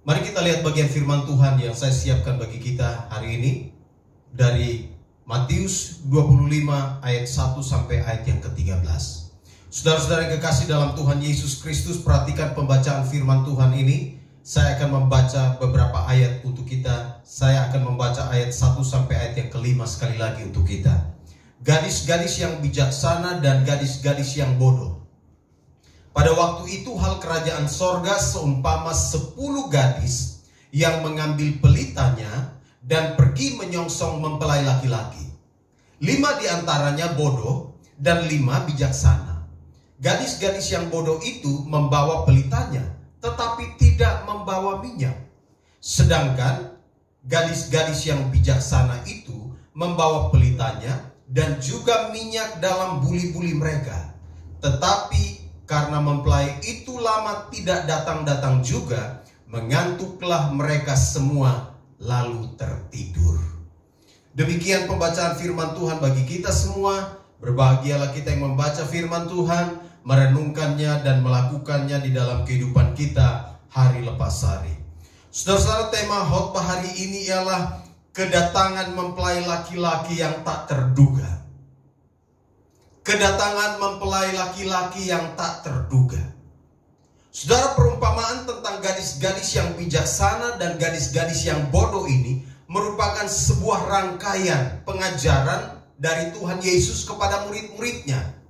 Mari kita lihat bagian firman Tuhan yang saya siapkan bagi kita hari ini dari Matius 25 ayat 1 sampai ayat yang ke-13. Saudara-saudara yang kekasih dalam Tuhan Yesus Kristus, perhatikan pembacaan firman Tuhan ini. Saya akan membaca beberapa ayat untuk kita. Saya akan membaca ayat 1 sampai ayat yang ke-5 sekali lagi untuk kita. Gadis-gadis yang bijaksana dan gadis-gadis yang bodoh. Pada waktu itu hal kerajaan sorga seumpama 10 gadis yang mengambil pelitanya dan pergi menyongsong mempelai laki-laki. 5 diantaranya bodoh dan 5 bijaksana. Gadis-gadis yang bodoh itu membawa pelitanya, tetapi tidak membawa minyak. Sedangkan gadis-gadis yang bijaksana itu membawa pelitanya dan juga minyak dalam buli-buli mereka. Tetapi karena mempelai itu lama tidak datang-datang juga, mengantuklah mereka semua lalu tertidur. Demikian pembacaan firman Tuhan bagi kita semua. Berbahagialah kita yang membaca firman Tuhan, merenungkannya dan melakukannya di dalam kehidupan kita hari lepas hari. Saudara-saudara, tema khotbah hari ini ialah kedatangan mempelai laki-laki yang tak terduga. Kedatangan mempelai laki-laki yang tak terduga. Saudara, perumpamaan tentang gadis-gadis yang bijaksana dan gadis-gadis yang bodoh ini merupakan sebuah rangkaian pengajaran dari Tuhan Yesus kepada murid-muridnya.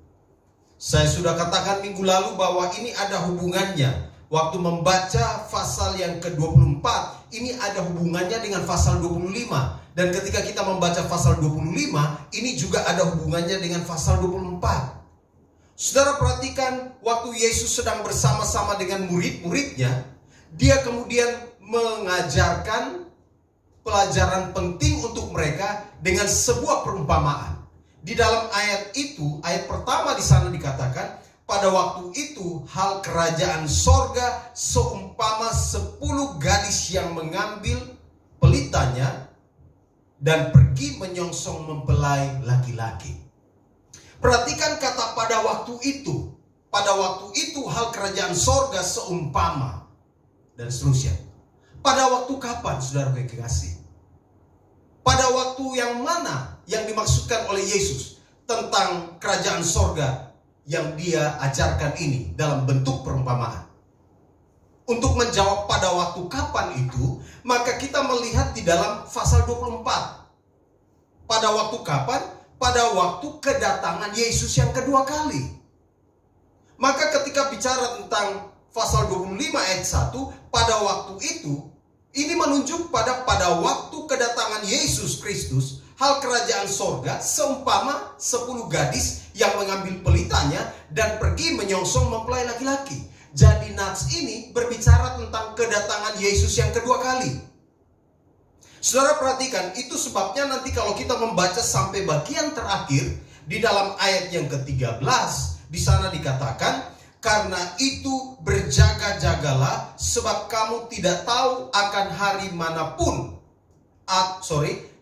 Saya sudah katakan minggu lalu bahwa ini ada hubungannya. Waktu membaca pasal yang ke-24, ini ada hubungannya dengan pasal 25. Dan ketika kita membaca pasal 25, ini juga ada hubungannya dengan pasal 24. Saudara, perhatikan waktu Yesus sedang bersama-sama dengan murid-muridnya, dia kemudian mengajarkan pelajaran penting untuk mereka dengan sebuah perumpamaan. Di dalam ayat itu, ayat pertama di sana dikatakan, pada waktu itu hal kerajaan sorga seumpama 10 gadis yang mengambil pelitanya dan pergi menyongsong mempelai laki-laki. Perhatikan kata pada waktu itu. Pada waktu itu hal kerajaan sorga seumpama dan seterusnya. Pada waktu kapan, saudara yang kekasih? Pada waktu yang mana yang dimaksudkan oleh Yesus tentang kerajaan sorga yang dia ajarkan ini dalam bentuk perumpamaan? Untuk menjawab pada waktu kapan itu, maka kita melihat di dalam pasal 24. Pada waktu kapan? Pada waktu kedatangan Yesus yang kedua kali. Maka ketika bicara tentang pasal 25 ayat 1, pada waktu itu, ini menunjuk pada waktu kedatangan Yesus Kristus, hal kerajaan sorga seumpama 10 gadis yang mengambil pelitanya dan pergi menyongsong mempelai laki-laki. Jadi nats ini berbicara tentang kedatangan Yesus yang kedua kali. Saudara, perhatikan, itu sebabnya nanti kalau kita membaca sampai bagian terakhir di dalam ayat yang ke-13, di sana dikatakan, karena itu berjaga-jagalah sebab kamu tidak tahu akan hari manapun.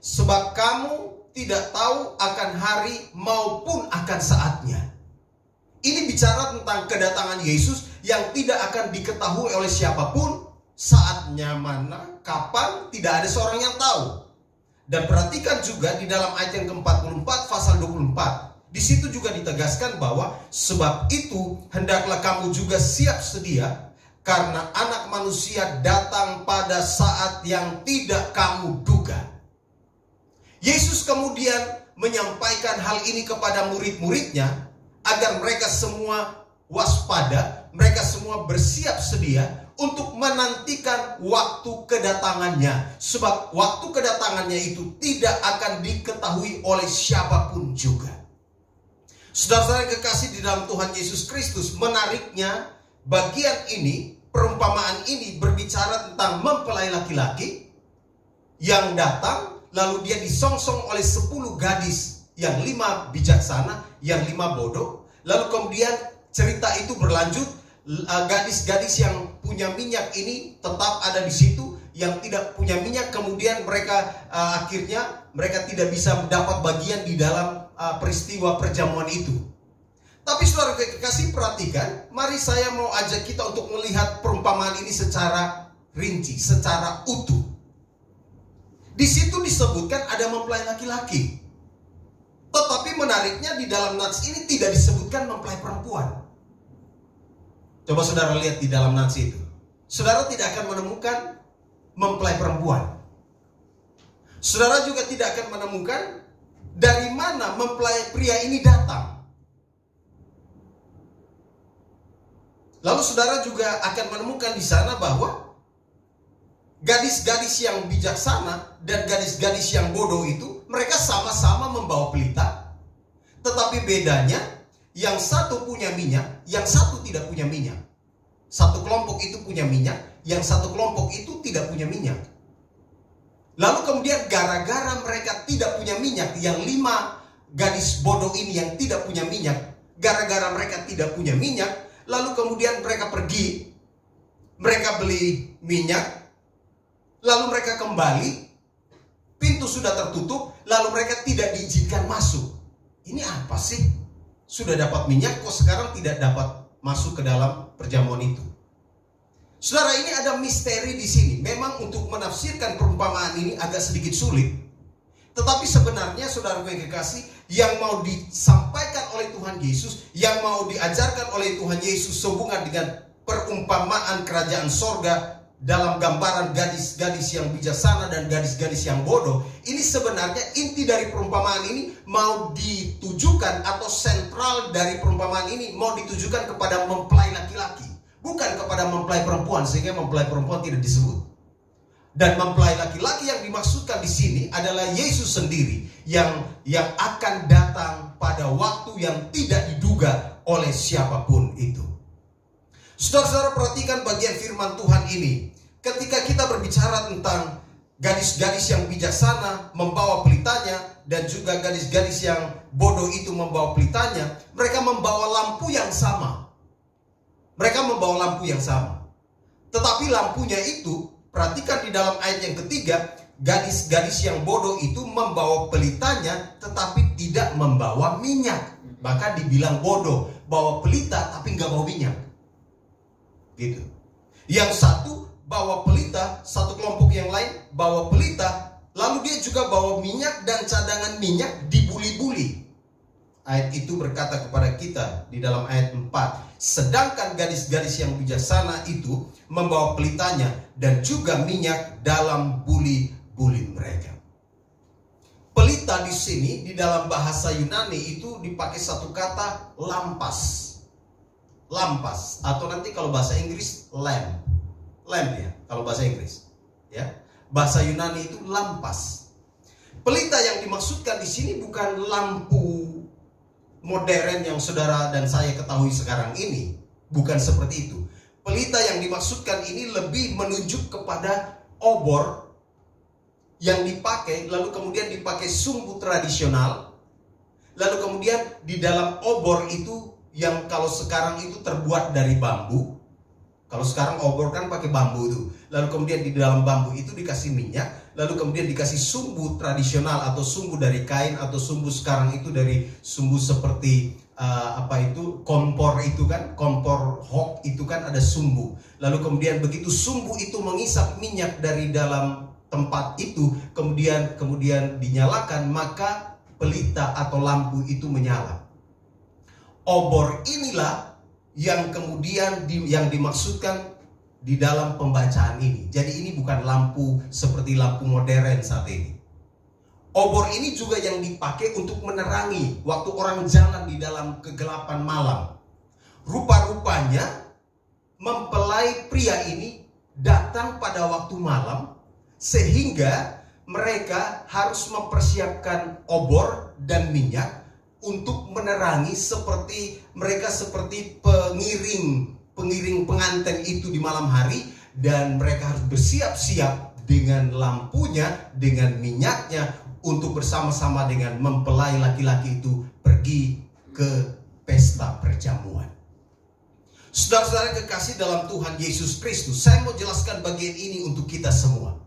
Sebab kamu tidak tahu akan hari maupun akan saatnya. Ini bicara tentang kedatangan Yesus yang tidak akan diketahui oleh siapapun. Saatnya mana, kapan, tidak ada seorang yang tahu. Dan perhatikan juga di dalam ayat yang ke-44 pasal 24. Di situ juga ditegaskan bahwa sebab itu hendaklah kamu juga siap sedia, karena anak manusia datang pada saat yang tidak kamu duga. Yesus kemudian menyampaikan hal ini kepada murid-muridnya agar mereka semua waspada, mereka semua bersiap sedia untuk menantikan waktu kedatangannya. Sebab waktu kedatangannya itu tidak akan diketahui oleh siapapun juga. Saudara-saudara yang kekasih di dalam Tuhan Yesus Kristus, menariknya bagian ini, perumpamaan ini berbicara tentang mempelai laki-laki yang datang, lalu dia disongsong oleh 10 gadis, yang 5 bijaksana, yang 5 bodoh. Lalu kemudian cerita itu berlanjut, gadis-gadis yang punya minyak ini tetap ada di situ, yang tidak punya minyak kemudian mereka akhirnya mereka tidak bisa mendapat bagian di dalam peristiwa perjamuan itu. Tapi saudara kekasih, perhatikan, mari saya mau ajak kita untuk melihat perumpamaan ini secara rinci, secara utuh. Di situ disebutkan ada mempelai laki-laki. Tetapi menariknya di dalam nats ini tidak disebutkan mempelai perempuan. Coba saudara lihat di dalam nats itu. Saudara tidak akan menemukan mempelai perempuan. Saudara juga tidak akan menemukan dari mana mempelai pria ini datang. Lalu saudara juga akan menemukan di sana bahwa gadis-gadis yang bijaksana dan gadis-gadis yang bodoh itu, mereka sama-sama membawa pelita. Tetapi bedanya, yang satu punya minyak, yang satu tidak punya minyak. Satu kelompok itu punya minyak, yang satu kelompok itu tidak punya minyak. Lalu kemudian gara-gara mereka tidak punya minyak, yang 5 gadis bodoh ini yang tidak punya minyak, gara-gara mereka tidak punya minyak, lalu kemudian mereka pergi, mereka beli minyak, lalu mereka kembali, pintu sudah tertutup, lalu mereka tidak diizinkan masuk. Ini apa sih? Sudah dapat minyak, kok sekarang tidak dapat masuk ke dalam perjamuan itu? Saudara, ini ada misteri di sini. Memang untuk menafsirkan perumpamaan ini agak sedikit sulit. Tetapi sebenarnya saudara yang kekasih, yang mau disampaikan oleh Tuhan Yesus, yang mau diajarkan oleh Tuhan Yesus sehubungan dengan perumpamaan kerajaan sorga dalam gambaran gadis-gadis yang bijaksana dan gadis-gadis yang bodoh, ini sebenarnya inti dari perumpamaan ini mau ditujukan, atau sentral dari perumpamaan ini mau ditujukan kepada mempelai laki-laki, bukan kepada mempelai perempuan, sehingga mempelai perempuan tidak disebut. Dan mempelai laki-laki yang dimaksudkan di sini adalah Yesus sendiri yang akan datang pada waktu yang tidak diduga oleh siapapun itu. Saudara-saudara, perhatikan bagian firman Tuhan ini. Ketika kita berbicara tentang gadis-gadis yang bijaksana membawa pelitanya, dan juga gadis-gadis yang bodoh itu membawa pelitanya, mereka membawa lampu yang sama. Mereka membawa lampu yang sama. Tetapi lampunya itu, perhatikan di dalam ayat yang ketiga, gadis-gadis yang bodoh itu membawa pelitanya tetapi tidak membawa minyak. Bahkan dibilang bodoh, bawa pelita tapi nggak bawa minyak. Gitu. Yang satu bawa pelita, satu kelompok yang lain bawa pelita, lalu dia juga bawa minyak dan cadangan minyak dibuli-buli. Ayat itu berkata kepada kita di dalam ayat 4, sedangkan gadis-gadis yang bijaksana itu membawa pelitanya dan juga minyak dalam buli-buli mereka. Pelita di sini di dalam bahasa Yunani itu dipakai satu kata lampas. Lampas, atau nanti kalau bahasa Inggris lamp ya, kalau bahasa Inggris ya. Bahasa Yunani itu lampas. Pelita yang dimaksudkan di sini bukan lampu modern yang saudara dan saya ketahui sekarang ini, bukan seperti itu. Pelita yang dimaksudkan ini lebih menunjuk kepada obor yang dipakai, lalu kemudian dipakai sumbu tradisional, lalu kemudian di dalam obor itu yang kalau sekarang itu terbuat dari bambu. Kalau sekarang obor kan pakai bambu itu. Lalu kemudian di dalam bambu itu dikasih minyak, lalu kemudian dikasih sumbu tradisional atau sumbu dari kain, atau sumbu sekarang itu dari sumbu seperti kompor itu kan, kompor hok itu kan ada sumbu. Lalu kemudian begitu sumbu itu mengisap minyak dari dalam tempat itu, kemudian dinyalakan, maka pelita atau lampu itu menyala. Obor inilah yang kemudian yang dimaksudkan di dalam pembacaan ini. Jadi ini bukan lampu seperti lampu modern saat ini. Obor ini juga yang dipakai untuk menerangi waktu orang jalan di dalam kegelapan malam. Rupa-rupanya mempelai pria ini datang pada waktu malam, sehingga mereka harus mempersiapkan obor dan minyak untuk menerangi, seperti mereka seperti pengiring pengantin itu di malam hari, dan mereka harus bersiap-siap dengan lampunya, dengan minyaknya, untuk bersama-sama dengan mempelai laki-laki itu pergi ke pesta perjamuan. Saudara-saudara kekasih dalam Tuhan Yesus Kristus, saya mau jelaskan bagian ini untuk kita semua.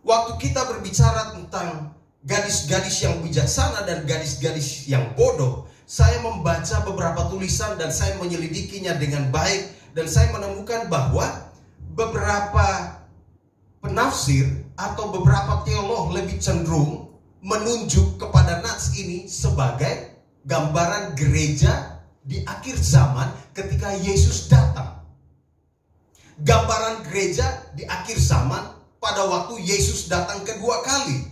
Waktu kita berbicara tentang gadis-gadis yang bijaksana dan gadis-gadis yang bodoh, saya membaca beberapa tulisan dan saya menyelidikinya dengan baik, dan saya menemukan bahwa beberapa penafsir atau beberapa teolog lebih cenderung menunjuk kepada nats ini sebagai gambaran gereja di akhir zaman ketika Yesus datang. Gambaran gereja di akhir zaman pada waktu Yesus datang kedua kali.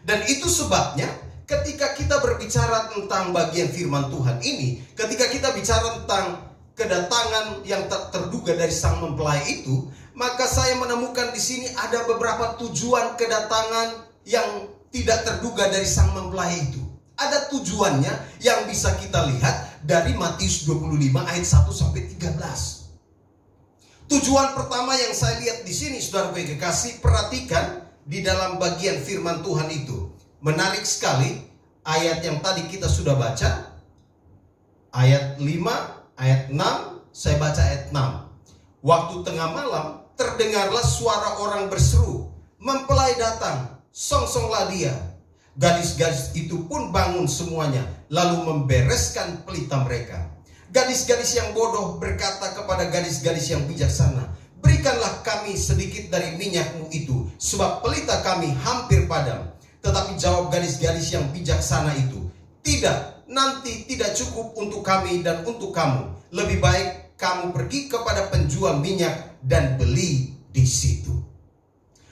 Dan itu sebabnya ketika kita berbicara tentang bagian firman Tuhan ini, ketika kita bicara tentang kedatangan yang tak terduga dari sang mempelai itu, maka saya menemukan di sini ada beberapa tujuan kedatangan yang tidak terduga dari sang mempelai itu. Ada tujuannya yang bisa kita lihat dari Matius 25 ayat 1 sampai 13. Tujuan pertama yang saya lihat di sini, saudara kekasih, perhatikan di dalam bagian firman Tuhan itu. Menarik sekali ayat yang tadi kita sudah baca. Ayat 5, ayat 6, saya baca ayat 6. Waktu tengah malam terdengarlah suara orang berseru, "Mempelai datang, songsonglah dia." Gadis-gadis itu pun bangun semuanya, lalu membereskan pelita mereka. Gadis-gadis yang bodoh berkata kepada gadis-gadis yang bijaksana, "Berikanlah kami sedikit dari minyakmu itu, sebab pelita kami hampir padam." Tetapi jawab gadis-gadis yang bijaksana itu, "Tidak, nanti tidak cukup untuk kami dan untuk kamu. Lebih baik kamu pergi kepada penjual minyak dan beli di situ."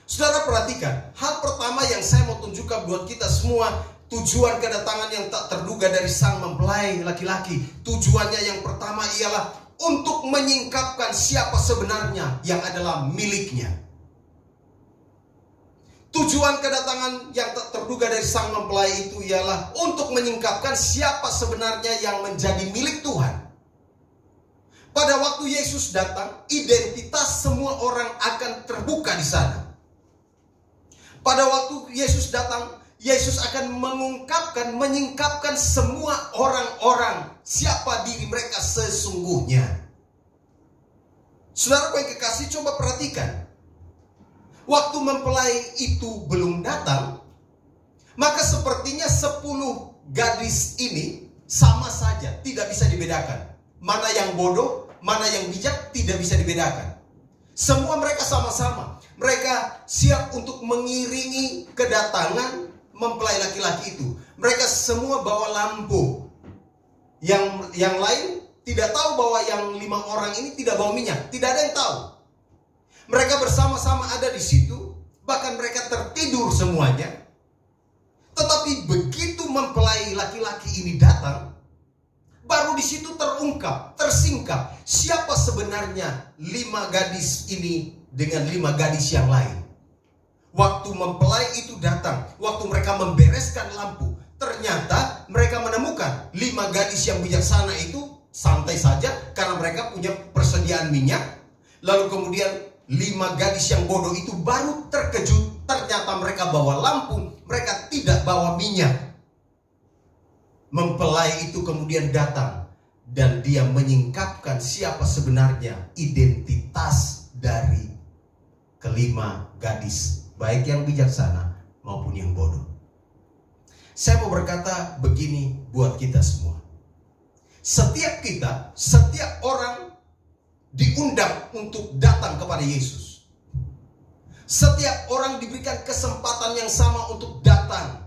Saudara perhatikan, hal pertama yang saya mau tunjukkan buat kita semua, tujuan kedatangan yang tak terduga dari sang mempelai laki-laki. Tujuannya yang pertama ialah untuk menyingkapkan siapa sebenarnya yang adalah miliknya. Tujuan kedatangan yang tak terduga dari sang mempelai itu ialah untuk menyingkapkan siapa sebenarnya yang menjadi milik Tuhan. Pada waktu Yesus datang, identitas semua orang akan terbuka di sana. Pada waktu Yesus datang, Yesus akan mengungkapkan, menyingkapkan semua orang-orang siapa diri mereka sesungguhnya. Saudara yang kekasih, coba perhatikan. Waktu mempelai itu belum datang, maka sepertinya 10 gadis ini sama saja, tidak bisa dibedakan. Mana yang bodoh, mana yang bijak, tidak bisa dibedakan. Semua mereka sama-sama. Mereka siap untuk mengiringi kedatangan mempelai laki-laki itu. Mereka semua bawa lampu. Yang lain tidak tahu bahwa yang 5 orang ini tidak bawa minyak. Tidak ada yang tahu. Mereka bersama-sama ada di situ. Bahkan mereka tertidur semuanya. Tetapi begitu mempelai laki-laki ini datang, baru di situ terungkap, tersingkap siapa sebenarnya 5 gadis ini dengan 5 gadis yang lain. Waktu mempelai itu datang, waktu mereka membereskan lampu, ternyata mereka menemukan 5 gadis yang bijaksana itu santai saja karena mereka punya persediaan minyak. Lalu kemudian 5 gadis yang bodoh itu baru terkejut, ternyata mereka bawa lampu, mereka tidak bawa minyak. Mempelai itu kemudian datang dan dia menyingkapkan siapa sebenarnya identitas dari kelima gadis, baik yang bijaksana maupun yang bodoh. Saya mau berkata begini buat kita semua. Setiap kita, setiap orang diundang untuk datang kepada Yesus. Setiap orang diberikan kesempatan yang sama untuk datang.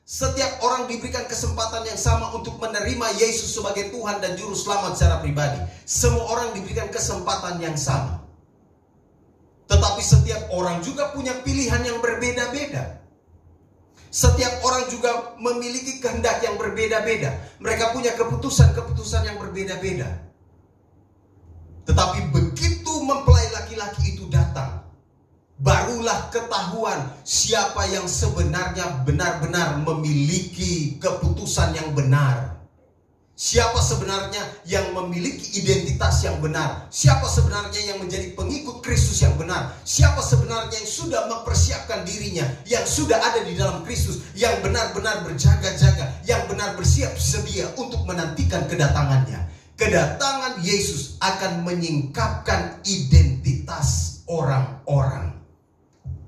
Setiap orang diberikan kesempatan yang sama untuk menerima Yesus sebagai Tuhan dan Juru Selamat secara pribadi. Semua orang diberikan kesempatan yang sama. Tetapi setiap orang juga punya pilihan yang berbeda-beda. Setiap orang juga memiliki kehendak yang berbeda-beda. Mereka punya keputusan-keputusan yang berbeda-beda. Tetapi begitu mempelai laki-laki itu datang, barulah ketahuan siapa yang sebenarnya benar-benar memiliki keputusan yang benar. Siapa sebenarnya yang memiliki identitas yang benar. Siapa sebenarnya yang menjadi pengikut Kristus yang benar. Siapa sebenarnya yang sudah mempersiapkan dirinya, yang sudah ada di dalam Kristus, yang benar-benar berjaga-jaga, yang benar bersiap sedia untuk menantikan kedatangannya. Kedatangan Yesus akan menyingkapkan identitas orang-orang.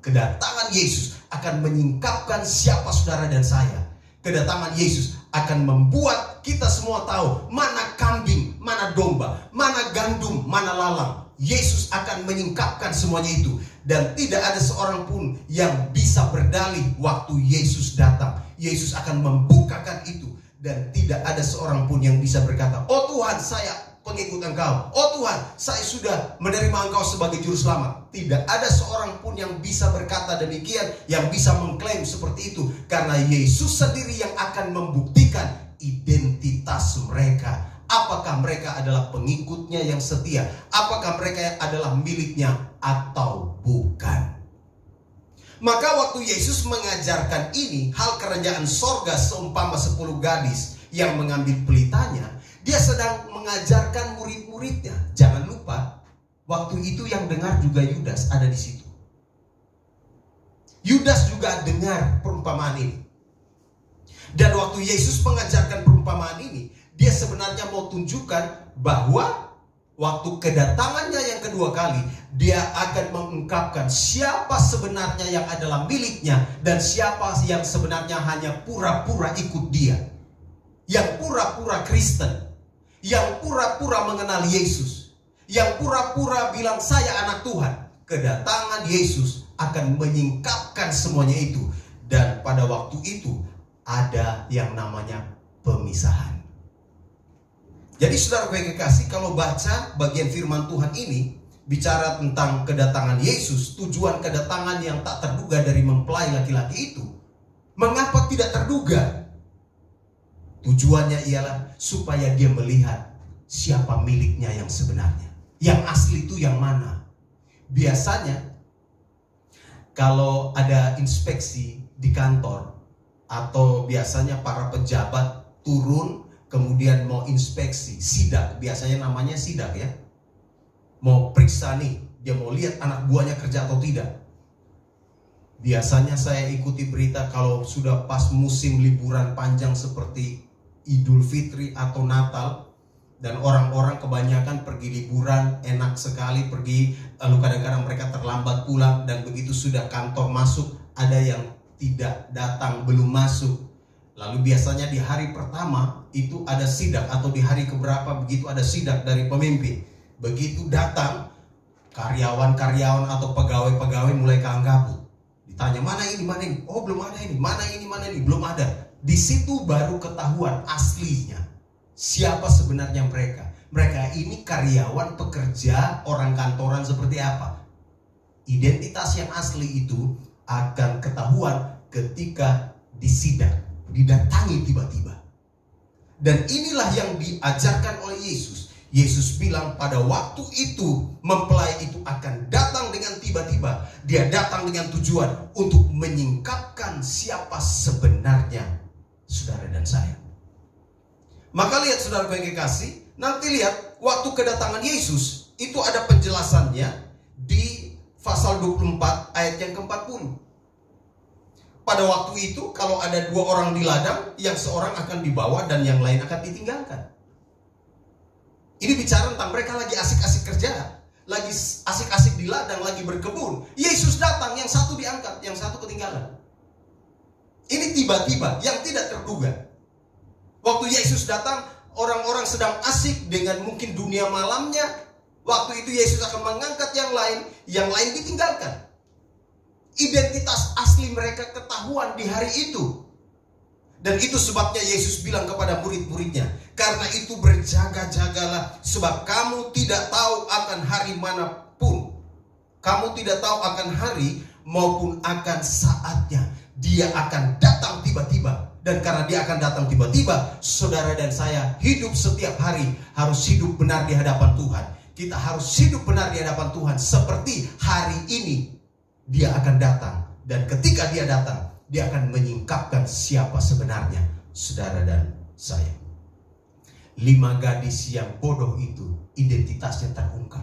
Kedatangan Yesus akan menyingkapkan siapa saudara dan saya. Kedatangan Yesus akan membuat kita semua tahu mana kambing, mana domba, mana gandum, mana lalang. Yesus akan menyingkapkan semuanya itu. Dan tidak ada seorang pun yang bisa berdalih waktu Yesus datang. Yesus akan membukakan itu. Dan tidak ada seorang pun yang bisa berkata, oh Tuhan, saya pengikut Engkau. Oh Tuhan, saya sudah menerima Engkau sebagai juru selamat. Tidak ada seorang pun yang bisa berkata demikian, yang bisa mengklaim seperti itu. Karena Yesus sendiri yang akan membuktikan identitas mereka. Apakah mereka adalah pengikutnya yang setia? Apakah mereka adalah miliknya atau bukan? Maka waktu Yesus mengajarkan ini, hal kerajaan sorga seumpama 10 gadis yang mengambil pelitanya, dia sedang mengajarkan murid-muridnya. Jangan lupa, waktu itu yang dengar juga Yudas ada di situ. Yudas juga dengar perumpamaan ini. Dan waktu Yesus mengajarkan perumpamaan ini, dia sebenarnya mau tunjukkan bahwa waktu kedatangannya yang kedua kali, dia akan mengungkapkan siapa sebenarnya yang adalah miliknya dan siapa yang sebenarnya hanya pura-pura ikut dia. Yang pura-pura Kristen, yang pura-pura mengenal Yesus, yang pura-pura bilang saya anak Tuhan. Kedatangan Yesus akan menyingkapkan semuanya itu. Dan pada waktu itu ada yang namanya pemisahan. Jadi saudara yang kekasih, kalau baca bagian firman Tuhan ini bicara tentang kedatangan Yesus, tujuan kedatangan yang tak terduga dari mempelai laki-laki itu, mengapa tidak terduga? Tujuannya ialah supaya dia melihat siapa miliknya yang sebenarnya. Yang asli itu yang mana? Biasanya kalau ada inspeksi di kantor, atau biasanya para pejabat turun kemudian mau inspeksi, sidak, biasanya namanya sidak ya. Mau periksa nih, dia mau lihat anak buahnya kerja atau tidak. Biasanya saya ikuti berita kalau sudah pas musim liburan panjang seperti Idul Fitri atau Natal, dan orang-orang kebanyakan pergi liburan, enak sekali pergi, lalu kadang-kadang mereka terlambat pulang, dan begitu sudah kantor masuk, ada yang tidak datang, belum masuk. Lalu biasanya di hari pertama itu ada sidak, atau di hari keberapa begitu ada sidak dari pemimpin. Begitu datang, karyawan-karyawan atau pegawai-pegawai mulai keanggaput. Ditanya mana ini, oh belum ada ini, mana ini, belum ada. Di situ baru ketahuan aslinya. Siapa sebenarnya mereka? Mereka ini karyawan, pekerja, orang kantoran seperti apa? Identitas yang asli itu akan ketahuan ketika disidak, didatangi tiba-tiba. Dan inilah yang diajarkan oleh Yesus. Yesus bilang pada waktu itu mempelai itu akan datang dengan tiba-tiba. Dia datang dengan tujuan untuk menyingkapkan siapa sebenarnya saudara dan saya. Maka lihat saudara yang kekasih, nanti lihat waktu kedatangan Yesus itu ada penjelasannya di pasal 24 ayat yang ke-40. Pada waktu itu kalau ada 2 orang di ladang, yang seorang akan dibawa dan yang lain akan ditinggalkan. Ini bicara tentang mereka lagi asik-asik kerja, lagi asik-asik di ladang, lagi berkebun. Yesus datang, yang satu diangkat, yang satu ketinggalan. Ini tiba-tiba, yang tidak terduga. Waktu Yesus datang, orang-orang sedang asik dengan mungkin dunia malamnya. Waktu itu Yesus akan mengangkat yang lain ditinggalkan. Identitas asli mereka ketahuan di hari itu. Dan itu sebabnya Yesus bilang kepada murid-muridnya, karena itu berjaga-jagalah, sebab kamu tidak tahu akan hari manapun. Kamu tidak tahu akan hari maupun akan saatnya. Dia akan datang tiba-tiba. Dan karena dia akan datang tiba-tiba, saudara dan saya hidup setiap hari harus hidup benar di hadapan Tuhan. Kita harus hidup benar di hadapan Tuhan seperti hari ini. Dia akan datang, dan ketika dia datang, dia akan menyingkapkan siapa sebenarnya saudara dan saya. 5 gadis yang bodoh itu identitasnya terungkap.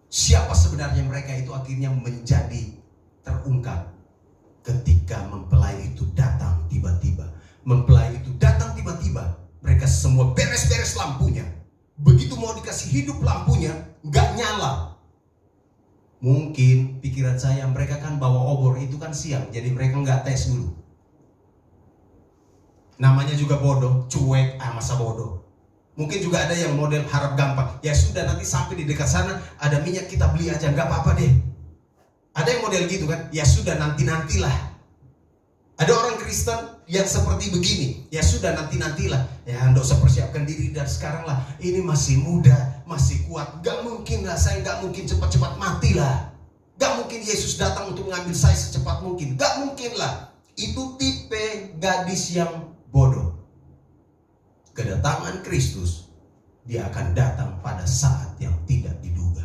Siapa sebenarnya mereka itu akhirnya menjadi terungkap ketika mempelai itu datang tiba-tiba. Mempelai itu datang tiba-tiba, mereka semua beres-beres lampunya. Begitu mau dikasih hidup lampunya, nggak nyala. Mungkin pikiran saya, mereka kan bawa obor itu kan siang, jadi mereka nggak tes dulu. Namanya juga bodoh, cuek, masa bodoh. Mungkin juga ada yang model harap gampang. Ya sudah, nanti sampai di dekat sana ada minyak, kita beli aja, nggak apa-apa deh. Ada yang model gitu kan? Ya sudah, nanti-nantilah. Ada orang Kristen yang seperti begini. Ya sudah, nanti-nantilah. Ya nggak usah persiapkan diri dari sekarang lah. Ini masih muda, masih kuat. Gak mungkin lah, saya gak mungkin cepat-cepat mati lah. Gak mungkin Yesus datang untuk mengambil saya secepat mungkin. Gak mungkin lah. Itu tipe gadis yang bodoh. Kedatangan Kristus, dia akan datang pada saat yang tidak diduga.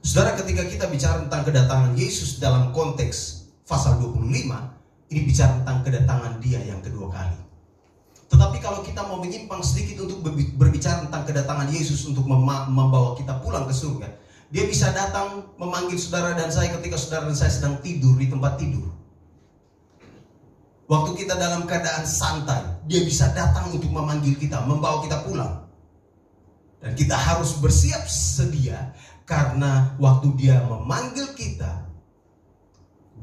Saudara, ketika kita bicara tentang kedatangan Yesus dalam konteks pasal 25, ini bicara tentang kedatangan dia yang kedua kali. Tetapi kalau kita mau menyimpang sedikit untuk berbicara tentang kedatangan Yesus untuk membawa kita pulang ke surga, dia bisa datang memanggil saudara dan saya ketika saudara dan saya sedang tidur di tempat tidur. Waktu kita dalam keadaan santai, dia bisa datang untuk memanggil kita, membawa kita pulang. Dan kita harus bersiap sedia, karena waktu dia memanggil kita,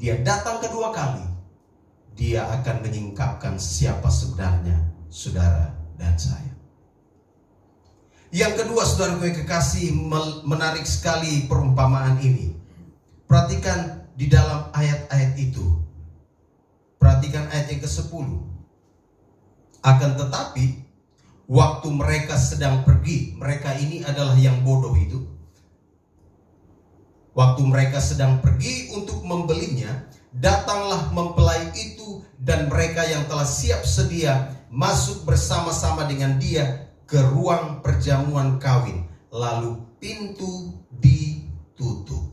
dia datang kedua kali, dia akan menyingkapkan siapa sebenarnya saudara dan saya. Yang kedua, saudaraku yang kekasih, menarik sekali perumpamaan ini. Perhatikan di dalam ayat-ayat itu. Perhatikan ayat yang ke-10. Akan tetapi, waktu mereka sedang pergi, mereka ini adalah yang bodoh itu. Waktu mereka sedang pergi untuk membelinya, datanglah mempelai itu dan mereka yang telah siap sedia masuk bersama-sama dengan dia ke ruang perjamuan kawin. Lalu pintu ditutup.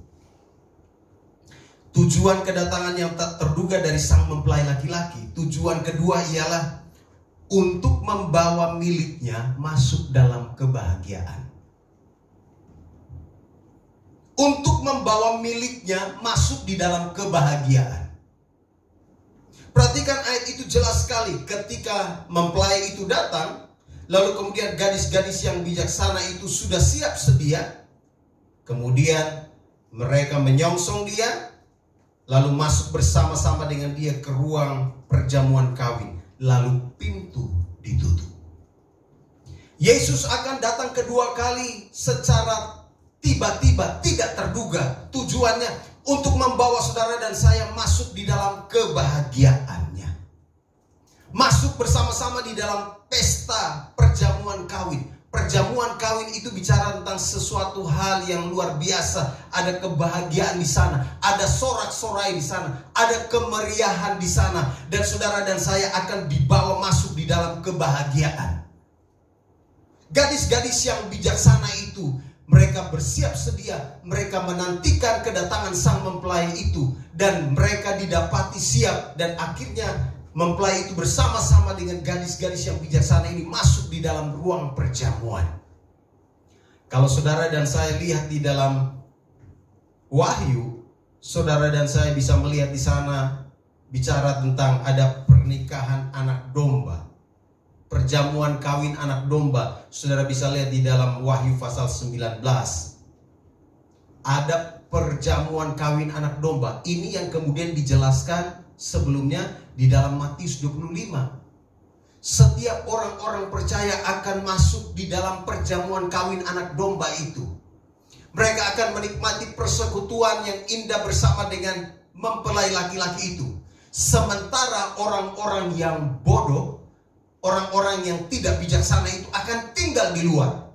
Tujuan kedatangan yang tak terduga dari sang mempelai laki-laki. Tujuan kedua ialah untuk membawa miliknya masuk dalam kebahagiaan. Untuk membawa miliknya masuk di dalam kebahagiaan. Perhatikan ayat itu jelas sekali. Ketika mempelai itu datang, lalu kemudian gadis-gadis yang bijaksana itu sudah siap sedia. Kemudian mereka menyongsong dia, lalu masuk bersama-sama dengan dia ke ruang perjamuan kawin. Lalu pintu ditutup. Yesus akan datang kedua kali secara tiba-tiba, tidak terduga. Tujuannya untuk membawa saudara dan saya masuk di dalam kebahagiaannya. Masuk bersama-sama di dalam pesta perjamuan kawin. Perjamuan kawin itu bicara tentang sesuatu hal yang luar biasa. Ada kebahagiaan di sana, ada sorak-sorai di sana, ada kemeriahan di sana, dan saudara dan saya akan dibawa masuk di dalam kebahagiaan. Gadis-gadis yang bijaksana itu, mereka bersiap sedia, mereka menantikan kedatangan sang mempelai itu, dan mereka didapati siap, dan akhirnya mempelai itu bersama-sama dengan gadis-gadis yang bijaksana ini masuk di dalam ruang perjamuan. Kalau saudara dan saya lihat di dalam Wahyu, saudara dan saya bisa melihat di sana bicara tentang ada pernikahan anak domba. Perjamuan kawin anak domba. Saudara bisa lihat di dalam Wahyu pasal 19. Ada perjamuan kawin anak domba. Ini yang kemudian dijelaskan sebelumnya di dalam Matius 25. Setiap orang-orang percaya akan masuk di dalam perjamuan kawin anak domba itu. Mereka akan menikmati persekutuan yang indah bersama dengan mempelai laki-laki itu. Sementara orang-orang yang bodoh, orang-orang yang tidak bijaksana itu akan tinggal di luar.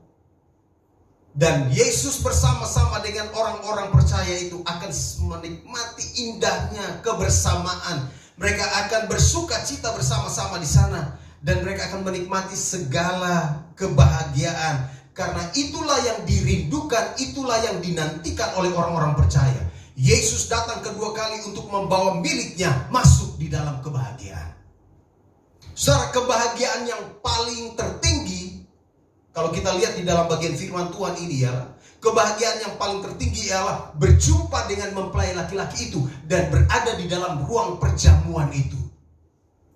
Dan Yesus bersama-sama dengan orang-orang percaya itu akan menikmati indahnya kebersamaan. Mereka akan bersuka cita bersama-sama di sana. Dan mereka akan menikmati segala kebahagiaan. Karena itulah yang dirindukan, itulah yang dinantikan oleh orang-orang percaya. Yesus datang kedua kali untuk membawa miliknya masuk di dalam kebahagiaan. Saudara, kebahagiaan yang paling tertinggi, kalau kita lihat di dalam bagian firman Tuhan ini ya, kebahagiaan yang paling tertinggi ialah berjumpa dengan mempelai laki-laki itu dan berada di dalam ruang perjamuan itu.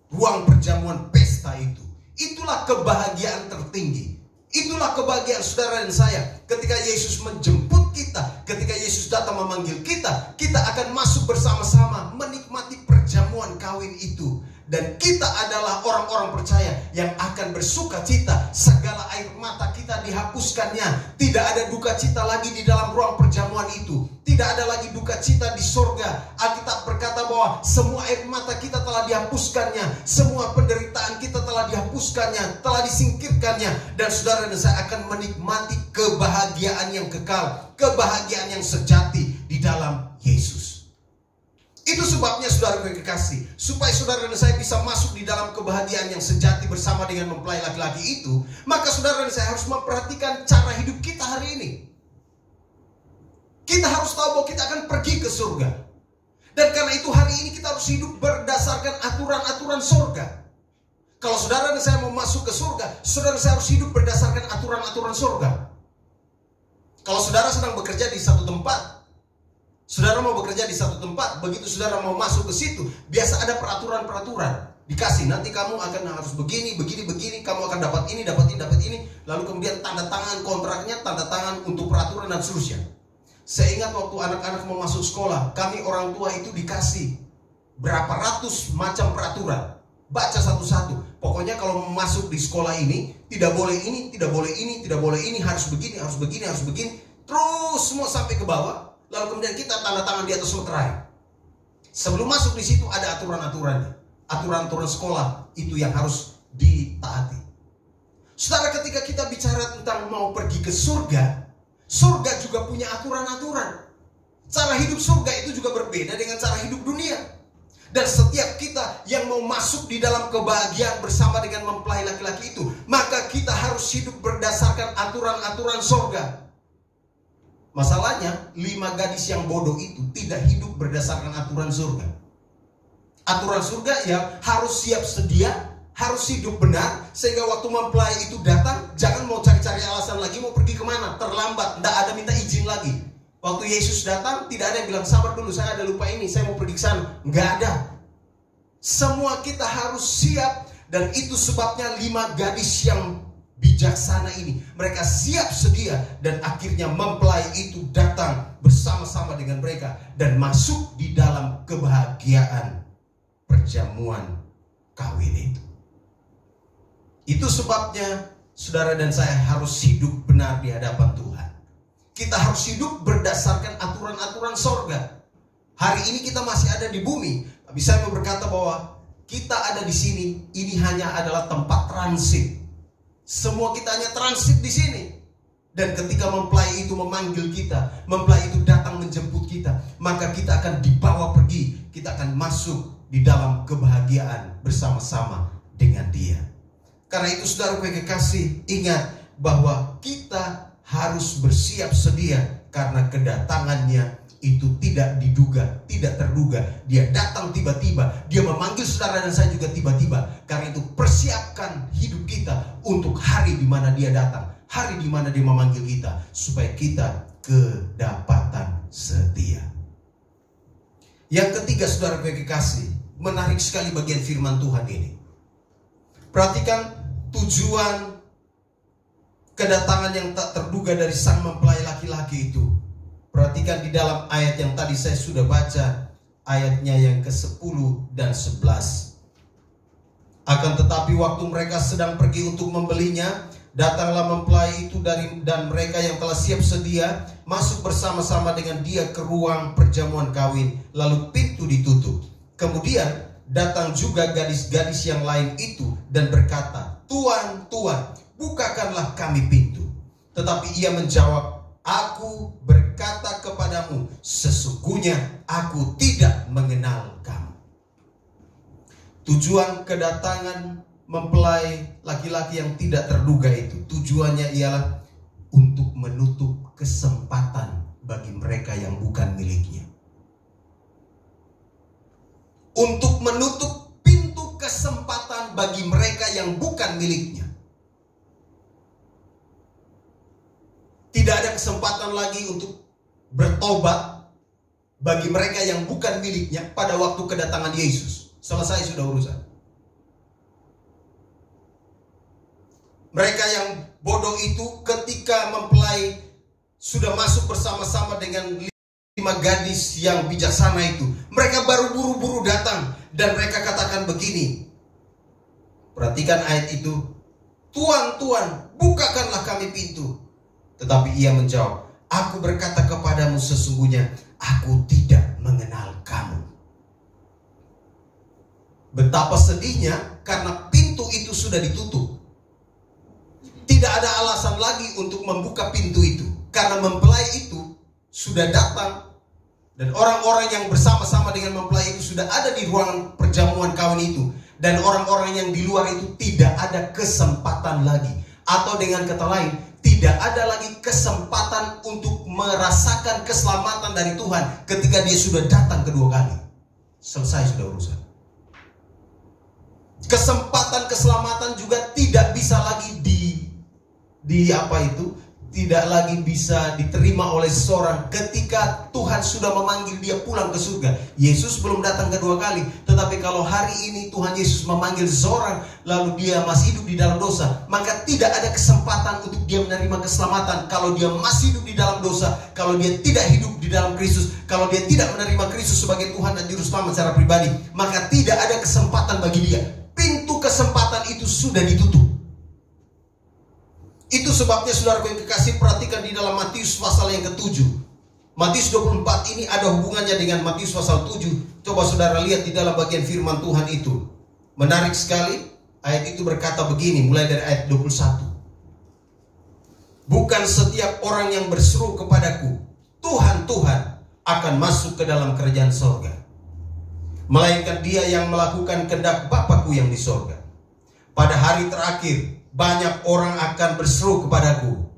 Ruang perjamuan pesta itu. Itulah kebahagiaan tertinggi. Itulah kebahagiaan saudara dan saya. Ketika Yesus menjemput kita, ketika Yesus datang memanggil kita, kita akan masuk bersama-sama menikmati perjamuan kawin itu. Dan kita adalah orang-orang percaya yang akan bersuka cita. Segala air mata kita dihapuskannya. Tidak ada duka cita lagi di dalam ruang perjamuan itu. Tidak ada lagi duka cita di sorga. Alkitab berkata bahwa semua air mata kita telah dihapuskannya. Semua penderitaan kita telah dihapuskannya, telah disingkirkannya. Dan saudara dan saya akan menikmati kebahagiaan yang kekal, kebahagiaan yang sejati di dalam Yesus. Itu sebabnya saudara kekasih, supaya saudara dan saya bisa masuk di dalam kebahagiaan yang sejati bersama dengan mempelai laki-laki itu, maka saudara dan saya harus memperhatikan cara hidup kita hari ini. Kita harus tahu bahwa kita akan pergi ke surga. Dan karena itu hari ini kita harus hidup berdasarkan aturan-aturan surga. Kalau saudara dan saya mau masuk ke surga, saudara dan saya harus hidup berdasarkan aturan-aturan surga. Kalau saudara sedang bekerja di satu tempat, saudara mau bekerja di satu tempat, begitu saudara mau masuk ke situ, biasa ada peraturan-peraturan. Dikasih, nanti kamu akan harus begini, kamu akan dapat ini, lalu kemudian tanda tangan kontraknya, tanda tangan untuk peraturan dan seterusnya. Saya ingat waktu anak-anak mau masuk sekolah, kami orang tua itu dikasih berapa ratus macam peraturan. Baca satu-satu. Pokoknya kalau mau masuk di sekolah ini, tidak boleh ini, tidak boleh ini, tidak boleh ini, harus begini, harus begini, harus begini. Terus semua sampai ke bawah. Lalu kemudian kita tanda tangan di atas meterai. Sebelum masuk di situ ada aturan-aturannya. Aturan-aturan sekolah itu yang harus ditaati. Saudara, ketika kita bicara tentang mau pergi ke surga, surga juga punya aturan-aturan. Cara hidup surga itu juga berbeda dengan cara hidup dunia. Dan setiap kita yang mau masuk di dalam kebahagiaan bersama dengan mempelai laki-laki itu, maka kita harus hidup berdasarkan aturan-aturan surga. Masalahnya, 5 gadis yang bodoh itu tidak hidup berdasarkan aturan surga. Aturan surga ya harus siap sedia, harus hidup benar, sehingga waktu mempelai itu datang, jangan mau cari-cari alasan lagi mau pergi kemana, terlambat, tidak ada minta izin lagi. Waktu Yesus datang, tidak ada yang bilang, sabar dulu, saya ada lupa ini, saya mau pergi ke sana. Nggak ada. Semua kita harus siap, dan itu sebabnya 5 gadis yang bijaksana ini, mereka siap sedia, dan akhirnya mempelai itu datang bersama-sama dengan mereka dan masuk di dalam kebahagiaan perjamuan kawin itu. Itu sebabnya saudara dan saya harus hidup benar di hadapan Tuhan. Kita harus hidup berdasarkan aturan-aturan sorga. Hari ini kita masih ada di bumi, tapi saya mau berkata bahwa kita ada di sini, ini hanya adalah tempat transit. Semua kita hanya transit di sini. Dan ketika mempelai itu memanggil kita, mempelai itu datang menjemput kita, maka kita akan dibawa pergi. Kita akan masuk di dalam kebahagiaan bersama-sama dengan Dia. Karena itu saudara kekasih, ingat bahwa kita harus bersiap sedia, karena kedatangannya itu tidak diduga, tidak terduga. Dia datang tiba-tiba, dia memanggil saudara dan saya juga tiba-tiba. Karena itu persiapkan hidup kita untuk hari di mana dia datang, hari di mana dia memanggil kita, supaya kita kedapatan setia. Yang ketiga saudara kekasih, menarik sekali bagian firman Tuhan ini. Perhatikan tujuan kedatangan yang tak terduga dari sang mempelai laki-laki itu. Perhatikan di dalam ayat yang tadi saya sudah baca, ayatnya yang ke-10 dan 11. Akan tetapi waktu mereka sedang pergi untuk membelinya, datanglah mempelai itu dan mereka yang telah siap sedia masuk bersama-sama dengan dia ke ruang perjamuan kawin. Lalu pintu ditutup. Kemudian datang juga gadis-gadis yang lain itu dan berkata, Tuan, Tuan, bukakanlah kami pintu. Tetapi ia menjawab, Aku berkata kepadamu, sesungguhnya aku tidak mengenal kamu. Tujuan kedatangan mempelai laki-laki yang tidak terduga itu, tujuannya ialah untuk menutup kesempatan bagi mereka yang bukan miliknya. Untuk menutup pintu kesempatan bagi mereka yang bukan miliknya. Tidak ada kesempatan lagi untuk bertobat bagi mereka yang bukan miliknya pada waktu kedatangan Yesus. Selesai sudah urusan. Mereka yang bodoh itu ketika mempelai sudah masuk bersama-sama dengan 5 gadis yang bijaksana itu, mereka baru buru-buru datang dan mereka katakan begini. Perhatikan ayat itu. Tuan, Tuan, bukakanlah kami pintu. Tetapi ia menjawab, aku berkata kepadamu sesungguhnya, aku tidak mengenal kamu. Betapa sedihnya karena pintu itu sudah ditutup. Tidak ada alasan lagi untuk membuka pintu itu. Karena mempelai itu sudah datang. Dan orang-orang yang bersama-sama dengan mempelai itu sudah ada di ruangan perjamuan kawin itu. Dan orang-orang yang di luar itu tidak ada kesempatan lagi. Atau dengan kata lain, tidak ada lagi kesempatan untuk merasakan keselamatan dari Tuhan ketika dia sudah datang kedua kali. Selesai sudah urusan. Kesempatan keselamatan juga tidak bisa lagi tidak lagi bisa diterima oleh seseorang ketika Tuhan sudah memanggil dia pulang ke surga. Yesus belum datang kedua kali, tetapi kalau hari ini Tuhan Yesus memanggil seseorang lalu dia masih hidup di dalam dosa, maka tidak ada kesempatan untuk dia menerima keselamatan. Kalau dia masih hidup di dalam dosa, kalau dia tidak hidup di dalam Kristus, kalau dia tidak menerima Kristus sebagai Tuhan dan Juru Selamat secara pribadi, maka tidak ada kesempatan bagi dia. Pintu kesempatan itu sudah ditutup. Itu sebabnya saudaraku yang kekasih, perhatikan di dalam Matius pasal yang ke-7. Matius 24 ini ada hubungannya dengan Matius pasal 7. Coba saudara lihat di dalam bagian firman Tuhan itu. Menarik sekali. Ayat itu berkata begini, mulai dari ayat 21. Bukan setiap orang yang berseru kepadaku, Tuhan, Tuhan, akan masuk ke dalam kerajaan sorga, melainkan dia yang melakukan kehendak Bapa-Ku yang di sorga. Pada hari terakhir, banyak orang akan berseru kepadaku,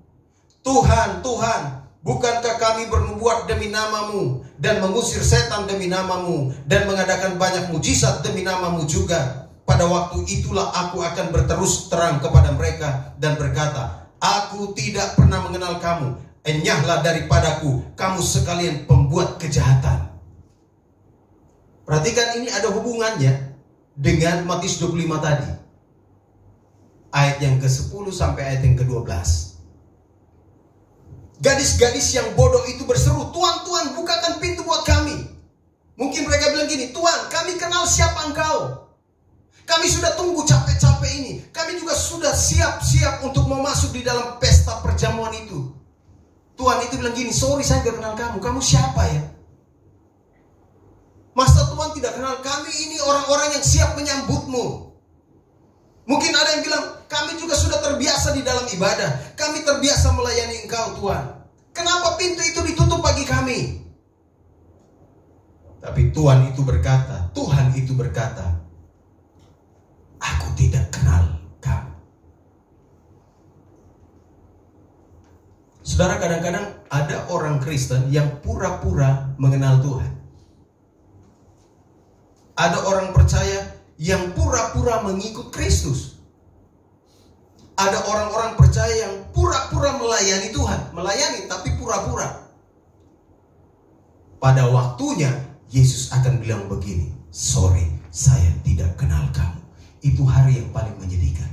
Tuhan, Tuhan, bukankah kami bernubuat demi namamu dan mengusir setan demi namamu dan mengadakan banyak mujizat demi namamu juga? Pada waktu itulah aku akan berterus terang kepada mereka dan berkata, aku tidak pernah mengenal kamu. Enyahlah daripadaku, kamu sekalian pembuat kejahatan. Perhatikan, ini ada hubungannya dengan Matius 25 tadi. Ayat yang ke-10 sampai ayat yang ke-12. Gadis-gadis yang bodoh itu berseru, Tuhan, Tuhan, bukakan pintu buat kami. Mungkin mereka bilang gini, Tuhan, kami kenal siapa Engkau. Kami sudah tunggu capek-capek ini. Kami juga sudah siap-siap untuk mau masuk di dalam pesta perjamuan itu. Tuhan itu bilang gini, sorry saya gak kenal kamu. Kamu siapa ya? Masa Tuhan tidak kenal kami? Ini orang-orang yang siap menyambutmu. Mungkin ada yang bilang, kami juga sudah terbiasa di dalam ibadah. Kami terbiasa melayani Engkau Tuhan. Kenapa pintu itu ditutup bagi kami? Tapi Tuhan itu berkata, aku tidak kenal kamu. Saudara, kadang-kadang ada orang Kristen yang pura-pura mengenal Tuhan. Ada orang percaya yang pura-pura mengikut Kristus. Ada orang-orang percaya yang pura-pura melayani Tuhan. Melayani tapi pura-pura. Pada waktunya Yesus akan bilang begini, sorry, saya tidak kenal kamu. Itu hari yang paling menyedihkan.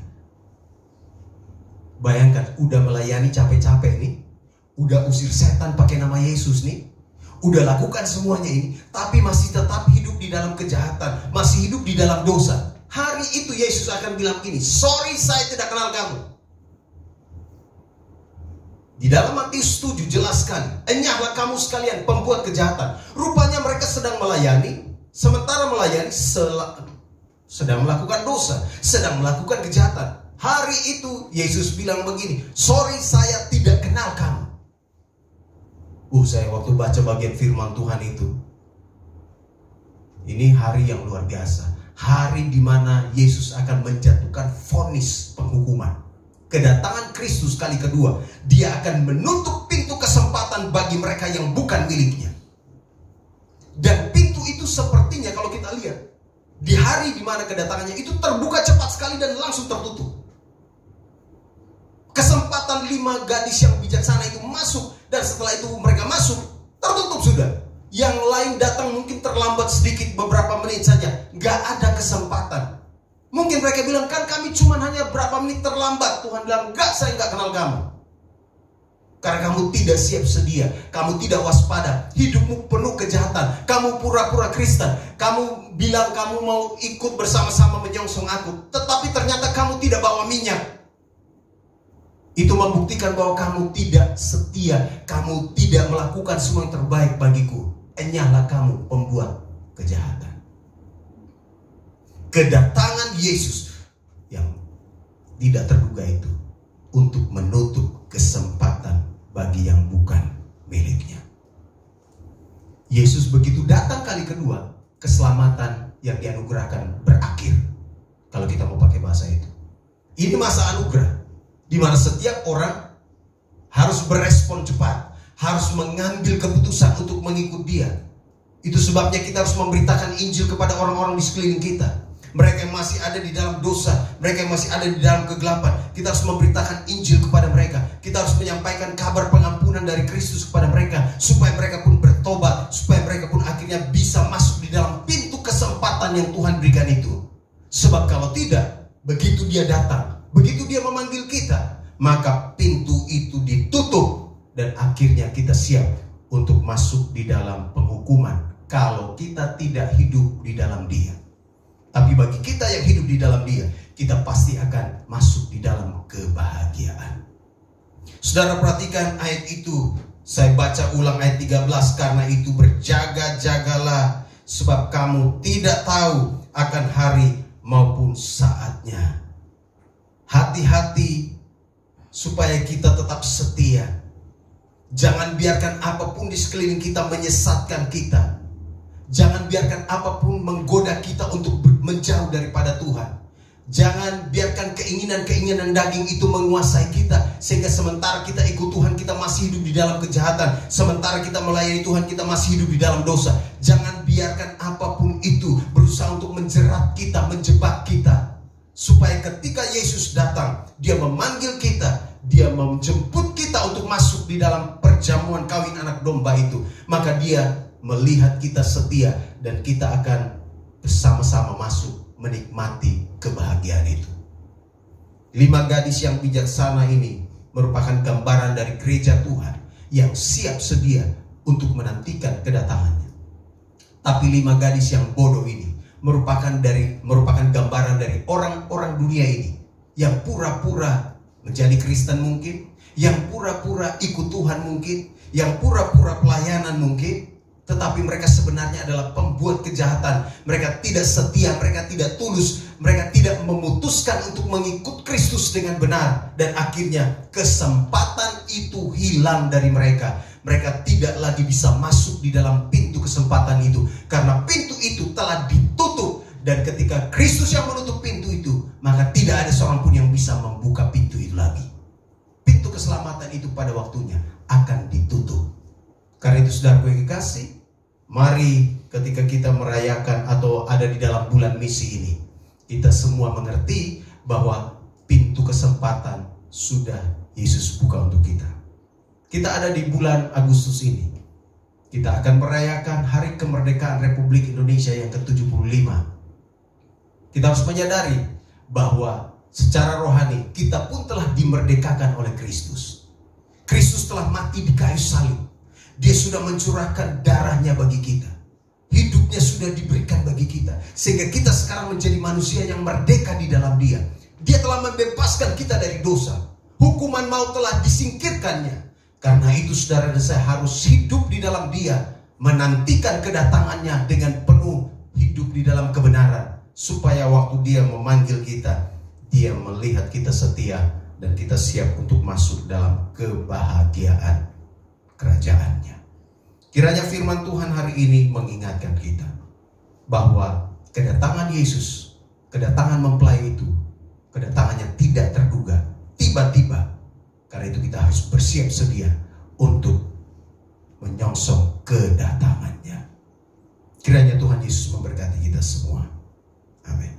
Bayangkan, udah melayani capek-capek nih, udah usir setan pakai nama Yesus nih, udah lakukan semuanya ini, tapi masih tetap hidup di dalam kejahatan, masih hidup di dalam dosa. Hari itu Yesus akan bilang gini, sorry, saya tidak kenal kamu. Di dalam Matius 7 jelas sekali, enyahlah kamu sekalian pembuat kejahatan. Rupanya mereka sedang melayani, sementara melayani sedang melakukan dosa, sedang melakukan kejahatan. Hari itu Yesus bilang begini, sorry, saya tidak kenal kamu. Saya waktu baca bagian firman Tuhan itu, ini hari yang luar biasa. Hari di mana Yesus akan menjatuhkan vonis penghukuman. Kedatangan Kristus kali kedua, dia akan menutup pintu kesempatan bagi mereka yang bukan miliknya. Dan pintu itu sepertinya kalau kita lihat, di hari di mana kedatangannya itu terbuka cepat sekali dan langsung tertutup. Kesempatan 5 gadis yang bijaksana itu masuk, dan setelah itu mereka masuk, tertutup sudah. Yang lain datang mungkin terlambat sedikit, beberapa menit saja, gak ada kesempatan. Mungkin mereka bilang, kan kami cuma hanya berapa menit terlambat. Tuhan bilang, enggak, saya enggak kenal kamu. Karena kamu tidak siap sedia, kamu tidak waspada, hidupmu penuh kejahatan, kamu pura-pura Kristen, kamu bilang kamu mau ikut bersama-sama menyongsong aku, tetapi ternyata kamu tidak bawa minyak. Itu membuktikan bahwa kamu tidak setia, kamu tidak melakukan semua yang terbaik bagiku. Enyahlah kamu pembuat kejahatan. Kedatangan Yesus yang tidak terduga itu untuk menutup kesempatan bagi yang bukan miliknya. Yesus begitu datang kali kedua, keselamatan yang dianugerahkan berakhir. Kalau kita mau pakai bahasa itu. Ini masa anugerah, di mana setiap orang harus berespon cepat, harus mengambil keputusan untuk mengikut Dia. Itu sebabnya kita harus memberitakan Injil kepada orang-orang di sekeliling kita. Mereka yang masih ada di dalam dosa, mereka yang masih ada di dalam kegelapan, kita harus memberitakan Injil kepada mereka. Kita harus menyampaikan kabar pengampunan dari Kristus kepada mereka, supaya mereka pun bertobat, supaya mereka pun akhirnya bisa masuk di dalam pintu kesempatan yang Tuhan berikan itu. Sebab kalau tidak, begitu Dia datang, begitu Dia memanggil kita, maka pintu itu ditutup dan akhirnya kita siap untuk masuk di dalam penghukuman kalau kita tidak hidup di dalam Dia. Tapi bagi kita yang hidup di dalam Dia, kita pasti akan masuk di dalam kebahagiaan. Saudara perhatikan ayat itu. Saya baca ulang ayat 13. Karena itu berjaga-jagalah, sebab kamu tidak tahu akan hari maupun saatnya. Hati-hati supaya kita tetap setia. Jangan biarkan apapun di sekeliling kita menyesatkan kita. Jangan biarkan apapun menggoda kita untuk menjauh daripada Tuhan. Jangan biarkan keinginan-keinginan daging itu menguasai kita, sehingga sementara kita ikut Tuhan, kita masih hidup di dalam kejahatan. Sementara kita melayani Tuhan, kita masih hidup di dalam dosa. Jangan biarkan apapun itu berusaha untuk menjerat kita, menjebak kita. Supaya ketika Yesus datang, Dia memanggil kita, Dia menjemput kita untuk masuk di dalam perjamuan kawin anak domba itu. Maka Dia melihat kita setia, dan kita akan bersama-sama masuk menikmati kebahagiaan itu. 5 gadis yang bijaksana ini merupakan gambaran dari gereja Tuhan yang siap sedia untuk menantikan kedatangannya. Tapi 5 gadis yang bodoh ini merupakan gambaran dari orang-orang dunia ini yang pura-pura menjadi Kristen mungkin, yang pura-pura ikut Tuhan mungkin, yang pura-pura pelayanan mungkin. Tetapi mereka sebenarnya adalah pembuat kejahatan. Mereka tidak setia, mereka tidak tulus, mereka tidak memutuskan untuk mengikut Kristus dengan benar. Dan akhirnya kesempatan itu hilang dari mereka. Mereka tidak lagi bisa masuk di dalam pintu kesempatan itu, karena pintu itu telah ditutup. Dan ketika Kristus yang menutup pintu itu, maka tidak ada seorang pun yang bisa membuka pintu itu lagi. Pintu keselamatan itu pada waktunya akan ditutup. Karena itu saudaraku yang kekasih, mari ketika kita merayakan atau ada di dalam bulan misi ini, kita semua mengerti bahwa pintu kesempatan sudah Yesus buka untuk kita. Kita ada di bulan Agustus ini. Kita akan merayakan Hari Kemerdekaan Republik Indonesia yang ke-75. Kita harus menyadari bahwa secara rohani kita pun telah dimerdekakan oleh Kristus. Kristus telah mati di kayu salib. Dia sudah mencurahkan darahnya bagi kita. Hidupnya sudah diberikan bagi kita, sehingga kita sekarang menjadi manusia yang merdeka di dalam Dia. Dia telah membebaskan kita dari dosa. Hukuman maut telah disingkirkannya. Karena itu saudara dan saya harus hidup di dalam Dia, menantikan kedatangannya dengan penuh hidup di dalam kebenaran, supaya waktu Dia memanggil kita, Dia melihat kita setia dan kita siap untuk masuk dalam kebahagiaan kerajaannya. Kiranya firman Tuhan hari ini mengingatkan kita bahwa kedatangan Yesus, kedatangan mempelai itu, kedatangannya tidak terduga, tiba-tiba. Karena itu kita harus bersiap sedia untuk menyongsong kedatangannya. Kiranya Tuhan Yesus memberkati kita semua. Amin.